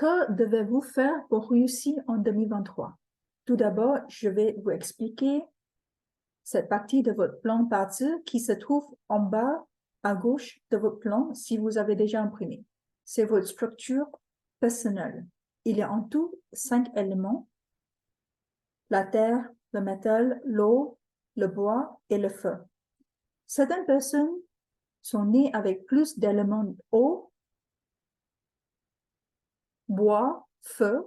Que devez-vous faire pour réussir en 2023? Tout d'abord, je vais vous expliquer cette partie de votre plan partir qui se trouve en bas à gauche de votre plan si vous avez déjà imprimé. C'est votre structure personnelle. Il y a en tout 5 éléments: la terre, le métal, l'eau, le bois et le feu. Certaines personnes sont nées avec plus d'éléments eau, bois, feu.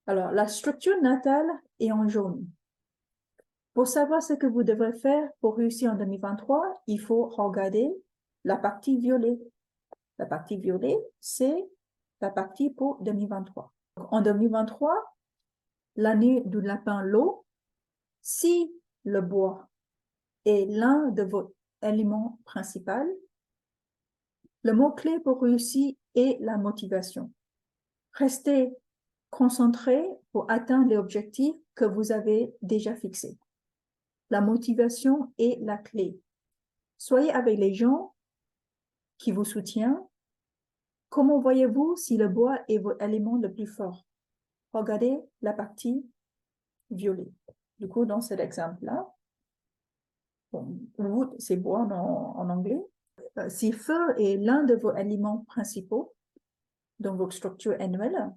Alors, la structure natale est en jaune. Pour savoir ce que vous devrez faire pour réussir en 2023, il faut regarder la partie violet. La partie violet, c'est la partie pour 2023. En 2023, l'année du lapin l'eau, si le bois est l'un de vos éléments principaux, le mot-clé pour réussir est la motivation. Restez concentré pour atteindre les objectifs que vous avez déjà fixés. La motivation est la clé. Soyez avec les gens qui vous soutiennent. Comment voyez-vous si le bois est votre élément le plus fort? Regardez la partie violet. Du coup, dans cet exemple-là, bon, wood, c'est bois en anglais. Si feu est l'un de vos éléments principaux dans votre structure annuelle,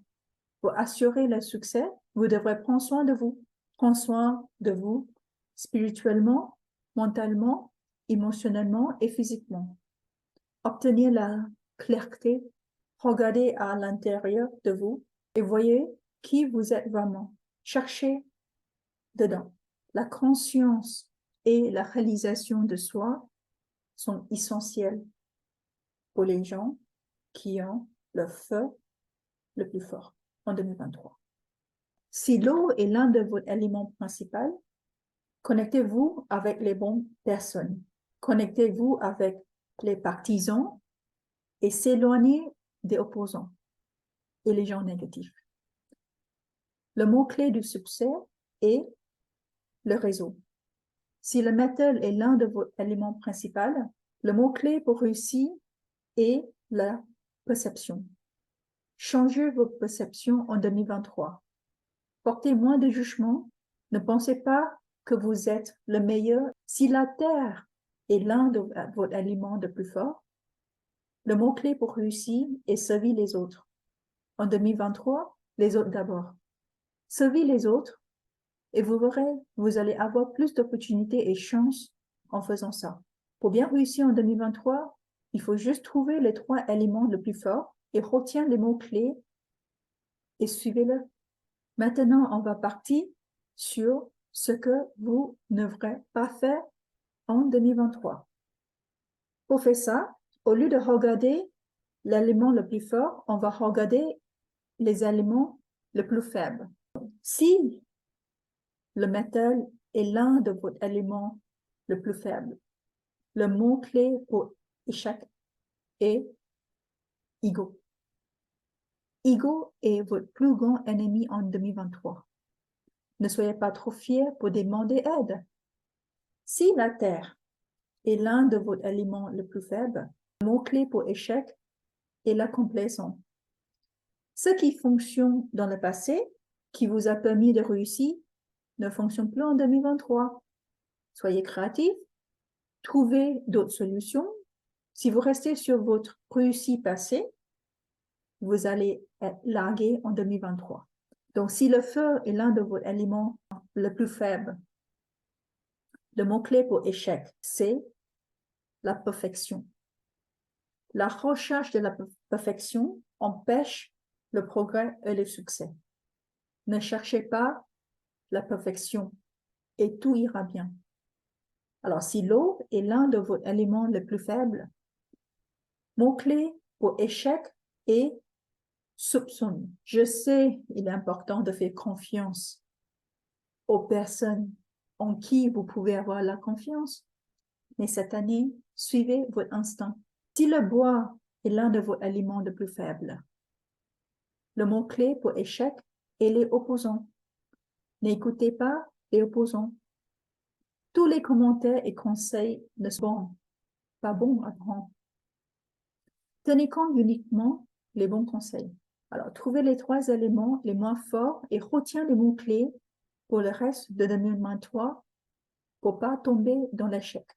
pour assurer le succès, vous devrez prendre soin de vous. Prendre soin de vous spirituellement, mentalement, émotionnellement et physiquement. Obtenir la clarté, regardez à l'intérieur de vous et voyez qui vous êtes vraiment. Cherchez dedans. La conscience et la réalisation de soi sont essentielles pour les gens qui ont le feu le plus fort en 2023. Si l'eau est l'un de vos éléments principaux, connectez-vous avec les bonnes personnes. Connectez-vous avec les partisans et s'éloignez des opposants et les gens négatifs. Le mot-clé du succès est le réseau. Si le métal est l'un de vos éléments principaux, le mot-clé pour réussir est la perception. Changez votre perception en 2023. Portez moins de jugement. Ne pensez pas que vous êtes le meilleur. Si la terre est l'un de vos éléments de plus fort, le mot-clé pour réussir est servir les autres. En 2023, les autres d'abord. Servir les autres et vous verrez, vous allez avoir plus d'opportunités et chances en faisant ça. Pour bien réussir en 2023, il faut juste trouver les 3 éléments les plus forts et retenir les mots-clés et suivez-le. Maintenant, on va partir sur ce que vous ne devrez pas faire en 2023. Pour faire ça, au lieu de regarder l'élément le plus fort, on va regarder les éléments les plus faibles. Si le métal est l'un de vos éléments les plus faibles, le mot-clé pour échec est ego. Ego est votre plus grand ennemi en 2023. Ne soyez pas trop fiers pour demander aide. Si la terre est l'un de vos éléments les plus faibles, le mot-clé pour échec est la complaisance. Ce qui fonctionne dans le passé, qui vous a permis de réussir, ne fonctionne plus en 2023. Soyez créatifs, trouvez d'autres solutions. Si vous restez sur votre réussite passée, vous allez être largué en 2023. Donc, si le feu est l'un de vos éléments les plus faibles, le mot-clé pour échec, c'est la perfection. La recherche de la perfection empêche le progrès et le succès. Ne cherchez pas la perfection et tout ira bien. Alors, si l'eau est l'un de vos éléments les plus faibles, mot-clé pour échec est soupçonne. Je sais, il est important de faire confiance aux personnes en qui vous pouvez avoir la confiance, mais cette année, suivez votre instinct. Si le bois est l'un de vos éléments les plus faibles, le mot-clé pour échec est les opposants. N'écoutez pas les opposants. Tous les commentaires et conseils ne sont pas bons à prendre. Tenez compte uniquement les bons conseils. Alors, trouvez les 3 éléments les moins forts et retiens les mots-clés pour le reste de 2023 pour pas tomber dans l'échec.